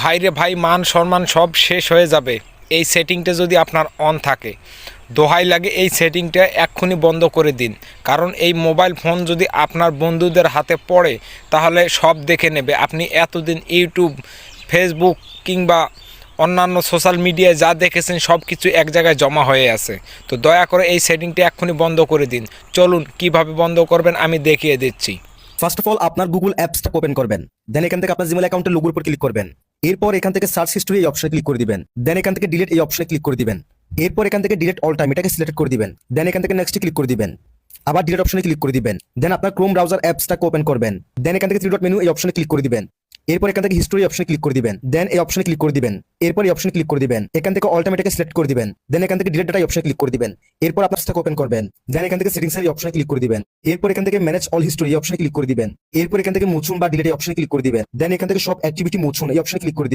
ভাইরে ভাই, মান সম্মান সব শেষ হয়ে যাবে এই সেটিংটা যদি আপনার অন থাকে। দোহাই লাগে এই সেটিংটা এক্ষুনি বন্ধ করে দিন, কারণ এই মোবাইল ফোন যদি আপনার বন্ধুদের হাতে পড়ে তাহলে সব দেখে নেবে। আপনি এতদিন ইউটিউব, ফেসবুক কিংবা অন্যান্য সোশ্যাল মিডিয়ায় যা দেখেছেন সব কিছু এক জায়গায় জমা হয়ে আছে। তো দয়া করে এই সেটিংটা এক্ষুনি বন্ধ করে দিন। চলুন কিভাবে বন্ধ করবেন আমি দেখিয়ে দিচ্ছি। ফার্স্ট অফ অল আপনার গুগল অ্যাপসটা ওপেন করবেন। দেন এখান থেকে আপনার জিমেল অ্যাকাউন্টের লোগোর উপর ক্লিক করবেন। এরপর এখান থেকে সার্চ হিস্ট্রি এই অপশনে ক্লিক করে দিবেন। দেন এখান থেকে ডিলিট এই অপশনে ক্লিক করে দিবেন। এরপর এখান থেকে ডিলিট অল টাইম এটাকে সিলেক্ট করে দিবেন। দেন এখান থেকে নেক্সটে ক্লিক করে দিবেন। আবার ডিলিট অপশনে ক্লিক করে দিবেন। দেন আপনার ক্রোম ব্রাউজার অ্যাপসটাকে ওপেন করবেন। দেন এখান থেকে থ্রি ডট মেনু এই অপশনে ক্লিক করে দিবেন। এরপর এখান থেকে হিস্টোরি অপশনে ক্লিক করে দিবেন। দেন এই অপশনে ক্লিক করে দিবেন। এরপর এই অপশনে ক্লিক করে দিবেন। এখান থেকে অল টাইম এটাকে সিলেক্ট করে দিবেন। দেন এখান থেকে ডিলিট ডাটা অপশনে ক্লিক করে দিবেন। এরপর আপনার স্টক ওপেন করবেন। দেন এখান থেকে সেটিংস এর অপশনে ক্লিক করে দিবেন। এরপর এখান থেকে ম্যানেজ অল হিস্টোরি অপশনে ক্লিক করে দিবেন। এরপর এখান থেকে মুছুন বা ডিলিট অপশনে ক্লিক করে দিবেন। দেন এখান থেকে সব অ্যাক্টিভিটি মুছুন এই অপশনে ক্লিক করে দিবেন।